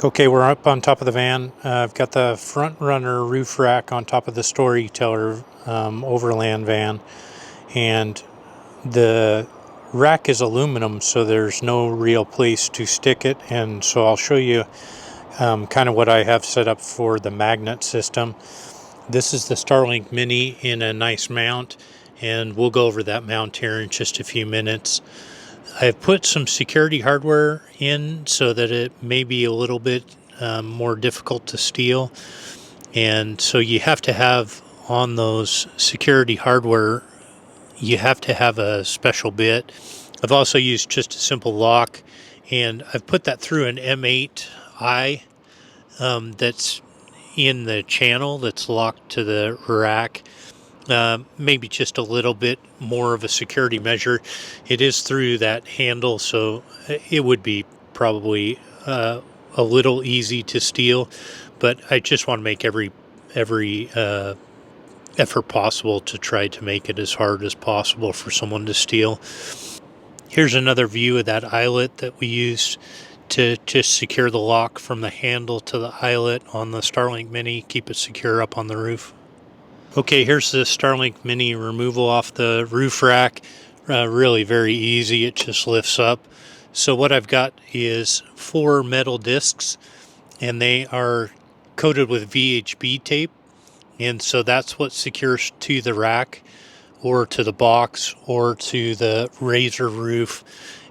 Okay, we're up on top of the van. I've got the front runner roof rack on top of the storyteller overland van, and the rack is aluminum, so there's no real place to stick it. And so I'll show you kind of what I have set up for the magnet system. This is the Starlink Mini in a nice mount, and we'll go over that mount here in just a few minutes. I've put some security hardware in so that it may be a little bit more difficult to steal. And so you have to have on those security hardware, you have to have a special bit. I've also used just a simple lock, and I've put that through an M8i that's in the channel that's locked to the rack. Maybe just a little bit more of a security measure. It is through that handle, so it would be probably a little easy to steal, but I just want to make every effort possible to try to make it as hard as possible for someone to steal. Here's another view of that eyelet that we used to just secure the lock from the handle to the eyelet on the Starlink Mini, keep it secure up on the roof. Okay, here's the Starlink Mini removal off the roof rack. Really very easy, it just lifts up. So what I've got is 4 metal discs, and they are coated with VHB tape, and so that's what secures to the rack or to the box or to the razor roof,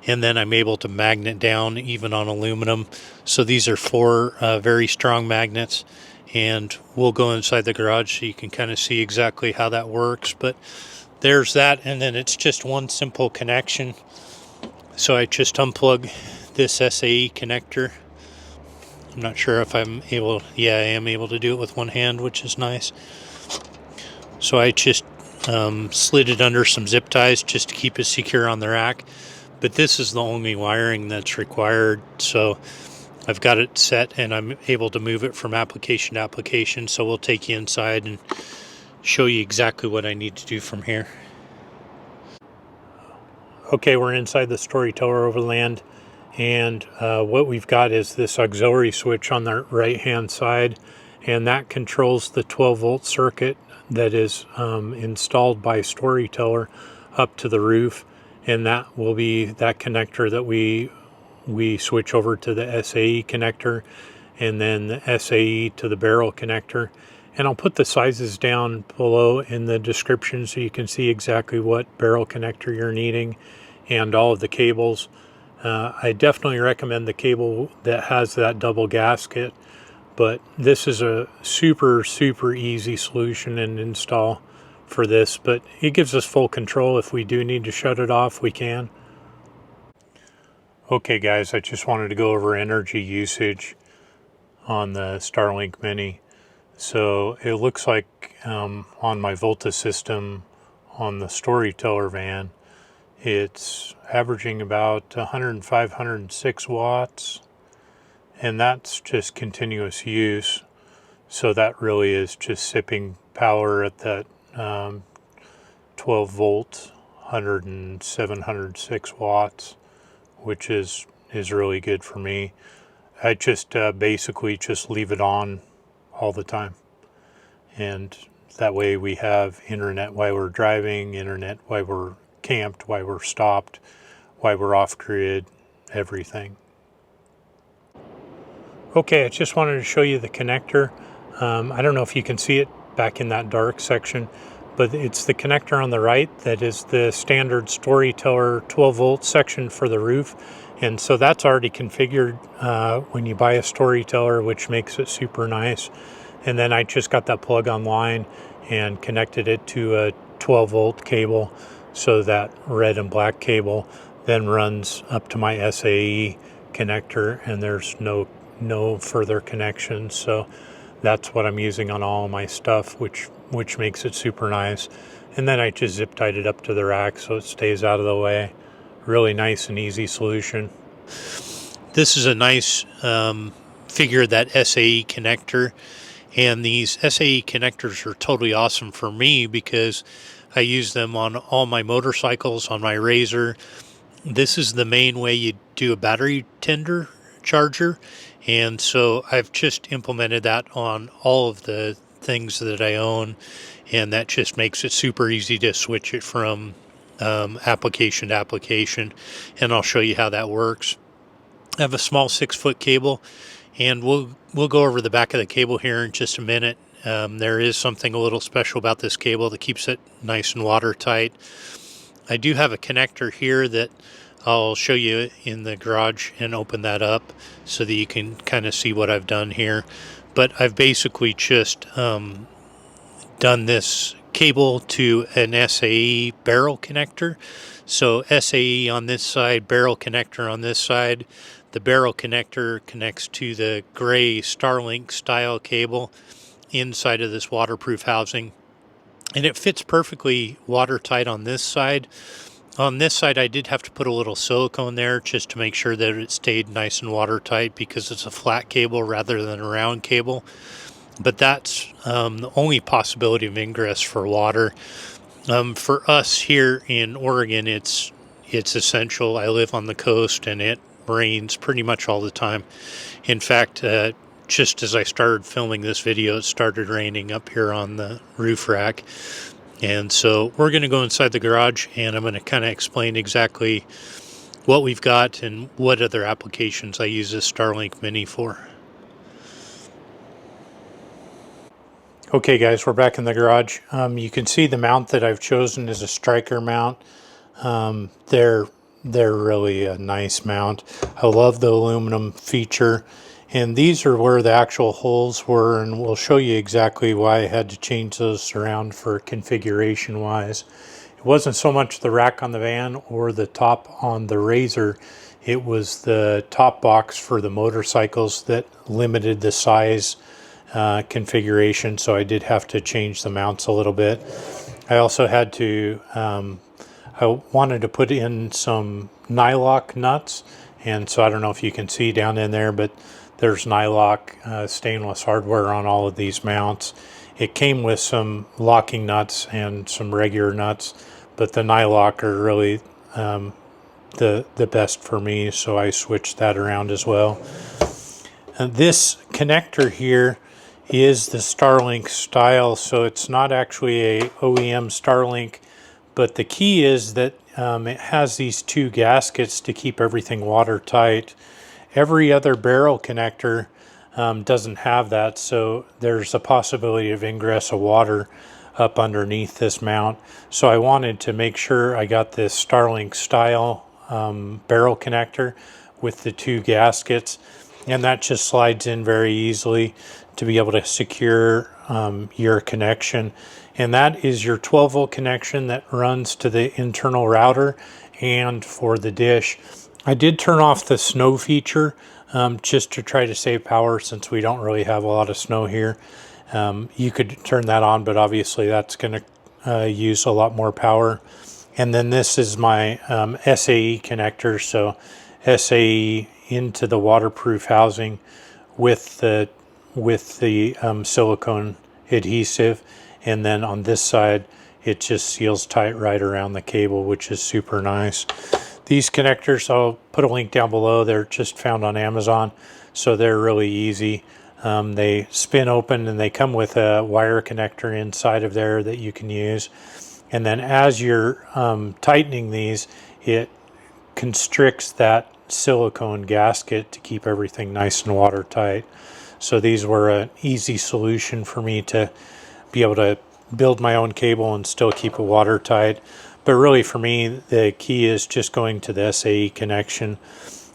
and then I'm able to magnet down even on aluminum. So these are 4 very strong magnets, and we'll go inside the garage so you can kind of see exactly how that works. But there's that, and then it's just one simple connection. So I just unplug this SAE connector. I'm not sure if I'm able, yeah, I am able to do it with one hand, which is nice. So I just slid it under some zip ties just to keep it secure on the rack. But this is the only wiring that's required, so I've got it set and I'm able to move it from application to application. So we'll take you inside and show you exactly what I need to do from here. Okay, we're inside the Storyteller Overland, and what we've got is this auxiliary switch on the right hand side, and that controls the 12-volt circuit that is installed by Storyteller up to the roof, and that will be that connector that we switch over to the SAE connector, and then the SAE to the barrel connector. And I'll put the sizes down below in the description so you can see exactly what barrel connector you're needing and all of the cables. I definitely recommend the cable that has that double gasket, but this is a super easy solution and install for this, but it gives us full control. If we do need to shut it off, we can. Okay guys, I just wanted to go over energy usage on the Starlink Mini. So it looks like on my Volta system on the Storyteller van, it's averaging about 105, 106 watts, and that's just continuous use. So that really is just sipping power at that 12 volt, 107, 106 watts, which is really good for me. I just basically just leave it on all the time, and that way we have internet while we're driving, internet while we're camped, while we're stopped, while we're off grid, everything. Okay, I just wanted to show you the connector. I don't know if you can see it back in that dark section, but it's the connector on the right that is the standard Storyteller 12 volt section for the roof. And so that's already configured when you buy a Storyteller, which makes it super nice. And then I just got that plug online and connected it to a 12 volt cable. So that red and black cable then runs up to my SAE connector, and there's no further connections. So that's what I'm using on all of my stuff, which makes it super nice. And then I just zip tied it up to the rack so it stays out of the way. Really nice and easy solution. This is a nice figure, that SAE connector, and these SAE connectors are totally awesome for me because I use them on all my motorcycles, on my Razor. This is the main way you do a battery tender charger, And so I've just implemented that on all of the things that I own, and that just makes it super easy to switch it from application to application. And I'll show you how that works. I have a small 6-foot cable, and we'll go over the back of the cable here in just a minute. There is something a little special about this cable that keeps it nice and watertight. I do have a connector here that I'll show you in the garage and open that up so that you can kind of see what I've done here. But I've basically just done this cable to an SAE barrel connector. So SAE on this side, barrel connector on this side. The barrel connector connects to the gray Starlink style cable inside of this waterproof housing. And it fits perfectly watertight on this side. On this side, I did have to put a little silicone there just to make sure that it stayed nice and watertight because it's a flat cable rather than a round cable. But that's the only possibility of ingress for water. For us here in Oregon, it's essential. I live on the coast and it rains pretty much all the time. In fact, just as I started filming this video, it started raining up here on the roof rack. And so we're going to go inside the garage and I'm going to kind of explain exactly what we've got and what other applications I use this Starlink Mini for. Okay guys, we're back in the garage. You can see the mount that I've chosen is a striker mount. They're really a nice mount. I love the aluminum feature, and these are where the actual holes were, and we'll show you exactly why I had to change those around for configuration wise. It wasn't so much the rack on the van or the top on the Razor, it was the top box for the motorcycles that limited the size configuration, so I did have to change the mounts a little bit. I also had to I wanted to put in some nylock nuts, and so I don't know if you can see down in there, but there's nylock stainless hardware on all of these mounts. It came with some locking nuts and some regular nuts, but the nylock are really the best for me, so I switched that around as well. This connector here is the Starlink style, so it's not actually a OEM Starlink, but the key is that it has these two gaskets to keep everything watertight. Every other barrel connector doesn't have that, so there's a possibility of ingress of water up underneath this mount. So I wanted to make sure I got this Starlink style barrel connector with the two gaskets, and that just slides in very easily to be able to secure your connection. And that is your 12-volt connection that runs to the internal router and for the dish. I did turn off the snow feature just to try to save power since we don't really have a lot of snow here. You could turn that on, but obviously that's going to use a lot more power. And then this is my SAE connector, so SAE into the waterproof housing with the silicone adhesive, and then on this side it just seals tight right around the cable, which is super nice. These connectors, I'll put a link down below, they're just found on Amazon, so they're really easy. They spin open and they come with a wire connector inside of there that you can use, and then as you're tightening these, it constricts that silicone gasket to keep everything nice and watertight. So these were an easy solution for me to be able to build my own cable and still keep it watertight. But really for me, the key is just going to the SAE connection.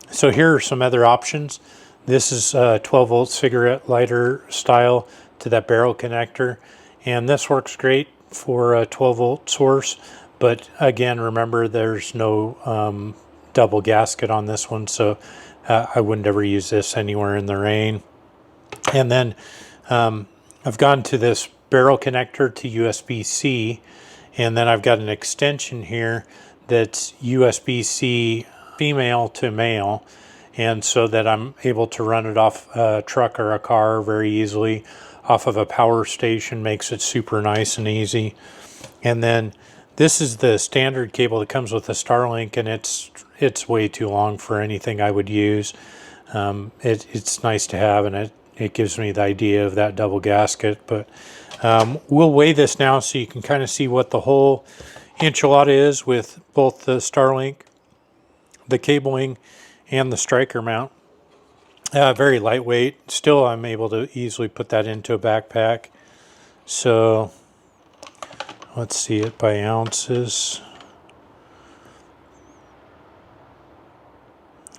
So here are some other options. This is a 12-volt cigarette lighter style to that barrel connector. And this works great for a 12-volt source. But again, remember there's no double gasket on this one, so I wouldn't ever use this anywhere in the rain. And then I've gone to this barrel connector to USB-C, and then I've got an extension here that's USB-C female to male, and so that I'm able to run it off a truck or a car very easily. Off of a power station makes it super nice and easy. And then this is the standard cable that comes with the Starlink, and it's way too long for anything I would use. It's nice to have, and it gives me the idea of that double gasket. But we'll weigh this now so you can kind of see what the whole enchilada is with both the Starlink, the cabling, and the striker mount. Very lightweight. Still, I'm able to easily put that into a backpack. So let's see it by ounces.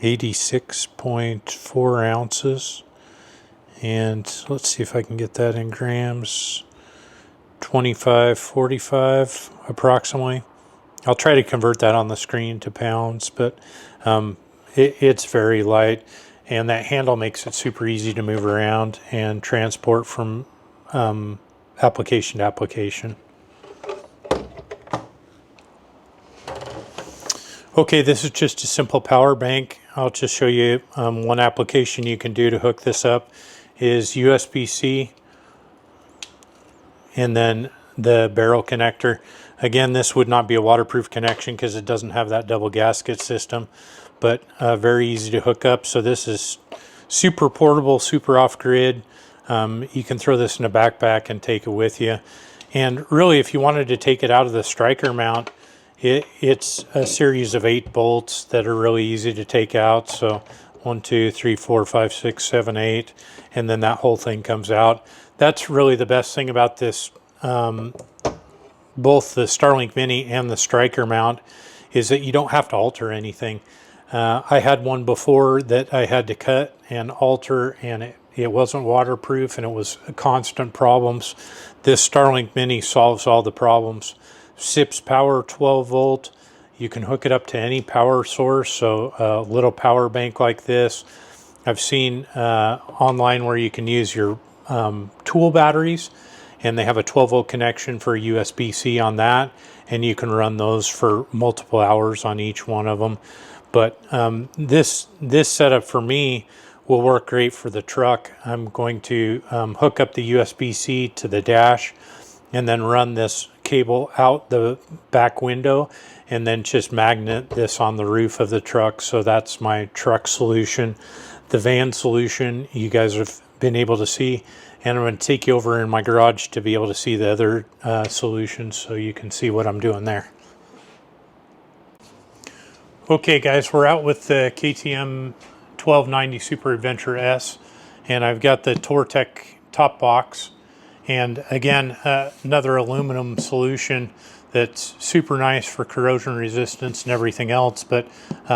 86.4 ounces. And let's see if I can get that in grams. 2545 approximately. I'll try to convert that on the screen to pounds, but it's very light, and that handle makes it super easy to move around and transport from application to application. Okay, this is just a simple power bank. I'll just show you one application you can do to hook this up is USB-C, and then the barrel connector. Again, this would not be a waterproof connection because it doesn't have that double gasket system, but very easy to hook up. So this is super portable, super off-grid. You can throw this in a backpack and take it with you. And really, if you wanted to take it out of the striker mount, it's a series of 8 bolts that are really easy to take out. So 1, 2, 3, 4, 5, 6, 7, 8, and then that whole thing comes out. That's really the best thing about this, both the Starlink Mini and the striker mount, is that you don't have to alter anything. I had one before that I had to cut and alter, and it wasn't waterproof, and it was constant problems. This Starlink Mini solves all the problems. SIPS power, 12 volt. You can hook it up to any power source, so a little power bank like this. I've seen online where you can use your tool batteries, and they have a 12 volt connection for USB-C on that, and you can run those for multiple hours on each one of them. But this setup for me will work great for the truck. I'm going to hook up the USB-C to the dash and then run this cable out the back window and then just magnet this on the roof of the truck. So that's my truck solution. The van solution you guys have been able to see, and I'm going to take you over in my garage to be able to see the other solutions so you can see what I'm doing there. Okay guys, we're out with the KTM 1290 Super Adventure S, and I've got the Tortec top box, and again another aluminum solution that's super nice for corrosion resistance and everything else, but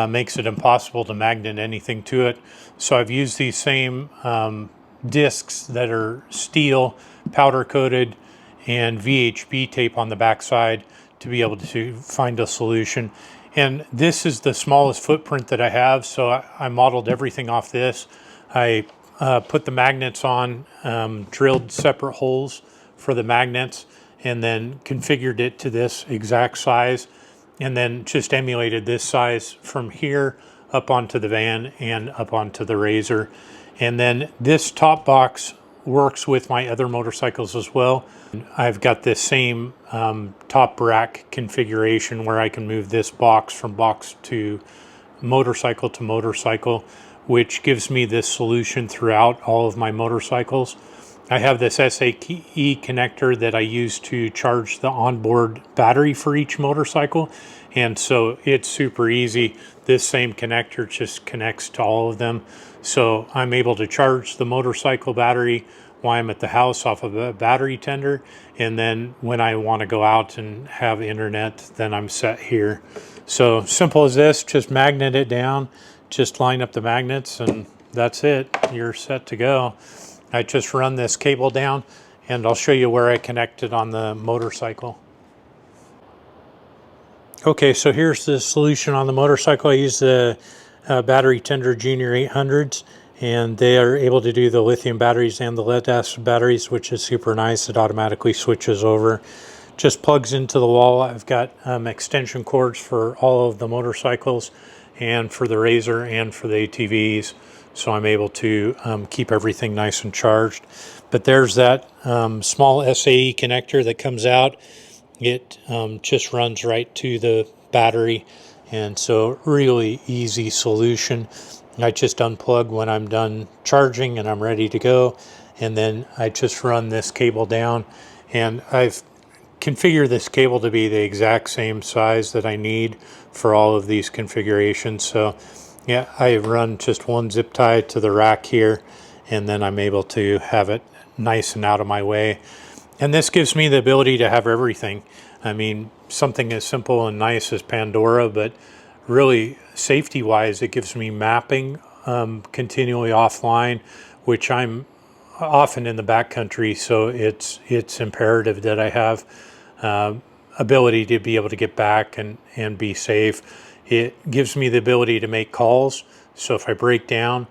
makes it impossible to magnet anything to it. So I've used these same discs that are steel, powder coated, and VHB tape on the backside to be able to find a solution. And this is the smallest footprint that I have, so I modeled everything off this. I put the magnets on, drilled separate holes for the magnets, and then configured it to this exact size, and then just emulated this size from here up onto the van and up onto the RZR. And then this top box works with my other motorcycles as well. I've got this same top rack configuration where I can move this box from box to motorcycle, which gives me this solution throughout all of my motorcycles. I have this SAE connector that I use to charge the onboard battery for each motorcycle, and so it's super easy. This same connector just connects to all of them, so I'm able to charge the motorcycle battery while I'm at the house off of a battery tender, and then when I want to go out and have internet, then I'm set here. So simple as this, just magnet it down, just line up the magnets, and that's it. You're set to go. I just run this cable down, and I'll show you where I connect it on the motorcycle. Okay, so here's the solution on the motorcycle. I use the Battery Tender Junior 800s, and they are able to do the lithium batteries and the lead acid batteries, which is super nice. It automatically switches over. Just plugs into the wall. I've got extension cords for all of the motorcycles, and for the RZR and for the ATVs. So I'm able to keep everything nice and charged. But there's that small SAE connector that comes out. It just runs right to the battery, and so really easy solution. I just unplug when I'm done charging and I'm ready to go, and then I just run this cable down, and I've configured this cable to be the exact same size that I need for all of these configurations. So yeah, I run just one zip tie to the rack here, and then I'm able to have it nice and out of my way. And this gives me the ability to have everything. I mean, something as simple and nice as Pandora, but really safety wise, it gives me mapping continually offline, which I'm often in the backcountry, so it's imperative that I have ability to be able to get back and be safe. It gives me the ability to make calls, so if I break down,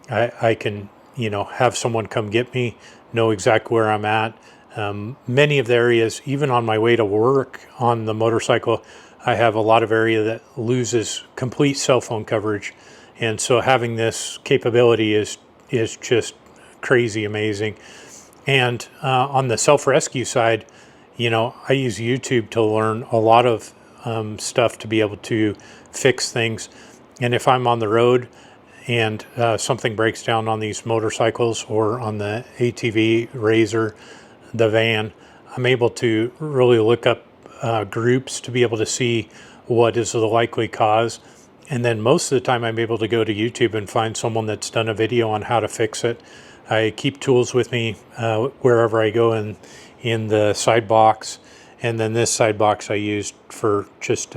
I can, you know, have someone come get me, know exactly where I'm at. Many of the areas, even on my way to work on the motorcycle, I have a lot of area that loses complete cell phone coverage, and so having this capability is just crazy amazing. And on the self-rescue side, you know, I use YouTube to learn a lot of stuff to be able to fix things. And if I'm on the road and something breaks down on these motorcycles or on the ATV, Razor, the van, I'm able to really look up groups to be able to see what is the likely cause. And then most of the time I'm able to go to YouTube and find someone that's done a video on how to fix it. I keep tools with me wherever I go in the side box. And then this side box I used for just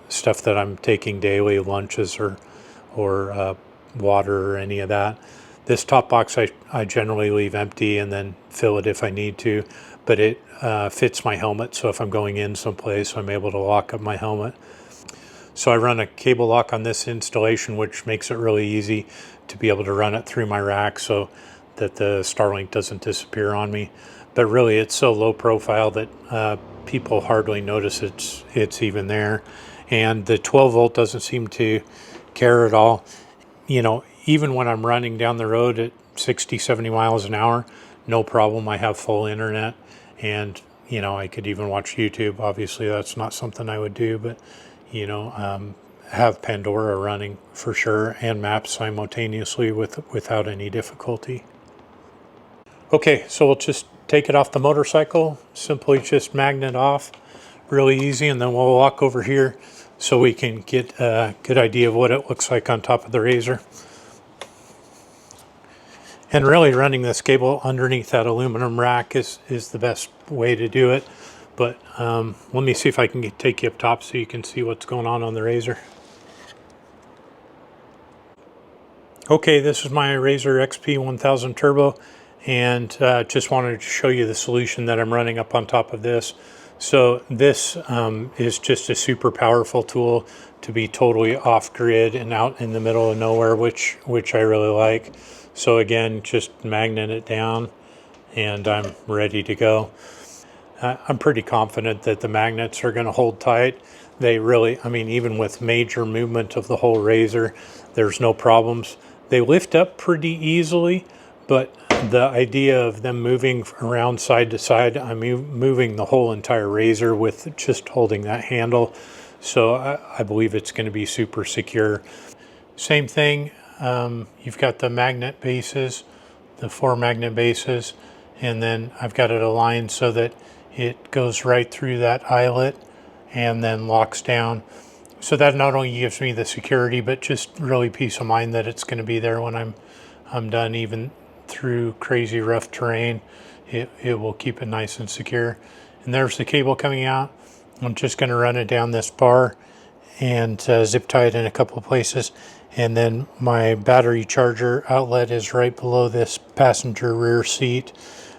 stuff that I'm taking daily, lunches or water or any of that. This top box I generally leave empty and then fill it if I need to, but it fits my helmet, so if I'm going in someplace, I'm able to lock up my helmet. So I run a cable lock on this installation, which makes it really easy to be able to run it through my rack so that the Starlink doesn't disappear on me. But really, it's so low profile that people hardly notice it's even there. And the 12 volt doesn't seem to care at all. You know, even when I'm running down the road at 60, 70 miles an hour, no problem. I have full internet, and, you know, I could even watch YouTube. Obviously, that's not something I would do, but, you know, have Pandora running for sure and maps simultaneously without any difficulty. Okay, so we'll just take it off the motorcycle, simply just magnet off, really easy, and then we'll walk over here so we can get a good idea of what it looks like on top of the Razor. And really running this cable underneath that aluminum rack is the best way to do it. But let me see if I can take you up top so you can see what's going on the Razor. Okay, this is my Razor XP 1000 Turbo, and just wanted to show you the solution that I'm running up on top of this. So this is just a super powerful tool to be totally off-grid and out in the middle of nowhere, which I really like. So again, just magnet it down, and I'm ready to go. I'm pretty confident that the magnets are going to hold tight. They really, I mean, even with major movement of the whole Razor, there's no problems. They lift up pretty easily, but the idea of them moving around side to side, I'm moving the whole entire Razor with just holding that handle. So I believe it's going to be super secure. Same thing, you've got the magnet bases, the 4 magnet bases, and then I've got it aligned so that it goes right through that eyelet and then locks down. So that not only gives me the security, but just really peace of mind that it's going to be there when I'm done, even through crazy rough terrain. It will keep it nice and secure. And there's the cable coming out. I'm just going to run it down this bar and zip tie it in a couple of places. And then my battery charger outlet is right below this passenger rear seat.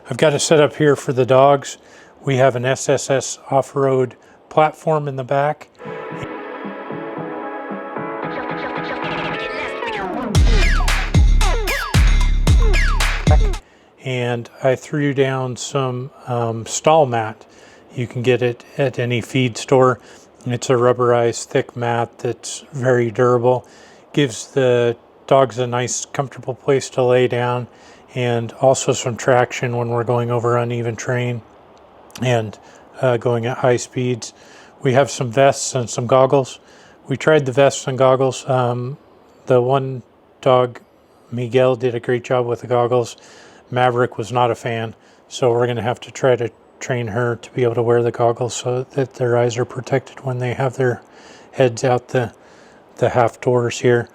I've got it set up here for the dogs. We have an SSS off-road platform in the back. And I threw down some stall mat. You can get it at any feed store. It's a rubberized thick mat that's very durable. Gives the dogs a nice comfortable place to lay down, and also some traction when we're going over uneven terrain and going at high speeds. We have some vests and some goggles. We tried the vests and goggles. The one dog, Miguel, did a great job with the goggles. Maveryk was not a fan, so we're going to have to try to train her to be able to wear the goggles so that their eyes are protected when they have their heads out the half doors here.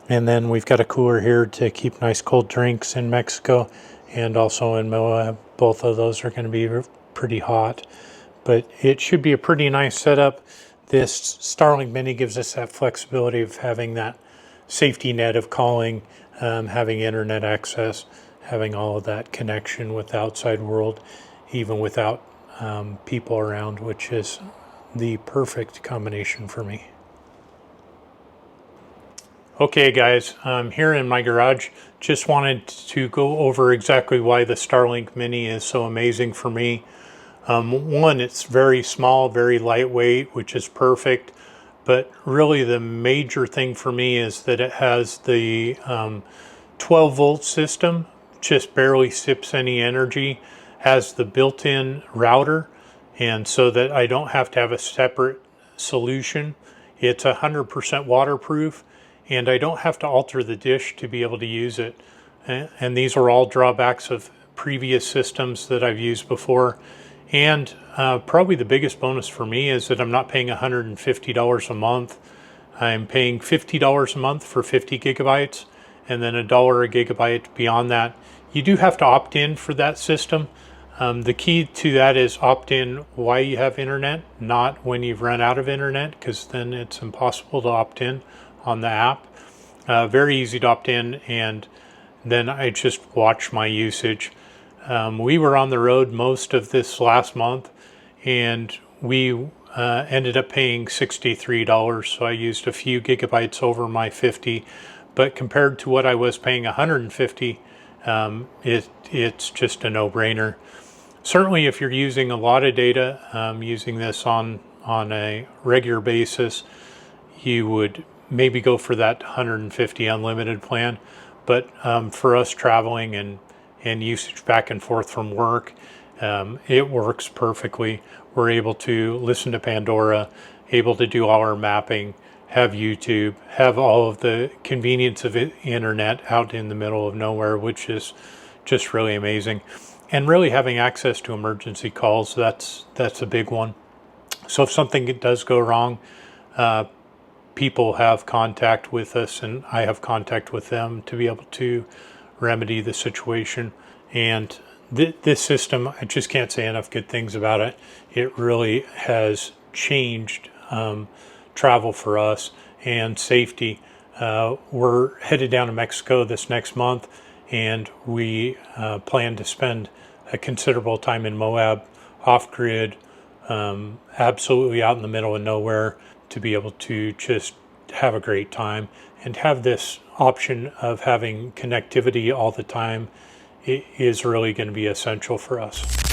And then we've got a cooler here to keep nice cold drinks in Mexico and also in Moab. Both of those are going to be pretty hot, but it should be a pretty nice setup. This Starlink Mini gives us that flexibility of having that safety net of calling, having internet access, having all of that connection with the outside world, even without people around, which is the perfect combination for me. Okay guys, I'm here in my garage. Just wanted to go over exactly why the Starlink Mini is so amazing for me. One, it's very small, very lightweight, which is perfect. But really the major thing for me is that it has the 12 volt system, just barely sips any energy, has the built-in router, and so that I don't have to have a separate solution. It's 100% waterproof, and I don't have to alter the dish to be able to use it. And these are all drawbacks of previous systems that I've used before. And probably the biggest bonus for me is that I'm not paying $150 a month. I'm paying $50 a month for 50 gigabytes and then $1 a gigabyte beyond that. You do have to opt in for that system. The key to that is opt in while you have internet, not when you've run out of internet, because then it's impossible to opt in on the app. Very easy to opt in, and then I just watch my usage. We were on the road most of this last month, and we ended up paying $63, so I used a few gigabytes over my 50, but compared to what I was paying $150, it's just a no-brainer. Certainly if you're using a lot of data, using this on a regular basis, you would maybe go for that 150 unlimited plan. But for us traveling and usage back and forth from work, it works perfectly. We're able to listen to Pandora, able to do all our mapping, have YouTube, have all of the convenience of internet out in the middle of nowhere, which is just really amazing. And really having access to emergency calls, that's a big one. So if something does go wrong, people have contact with us and I have contact with them to be able to remedy the situation. And this system, I just can't say enough good things about it. It really has changed travel for us and safety. We're headed down to Mexico this next month, and we plan to spend a considerable time in Moab, off-grid, absolutely out in the middle of nowhere, to be able to just have a great time and have this option of having connectivity all the time is really going to be essential for us.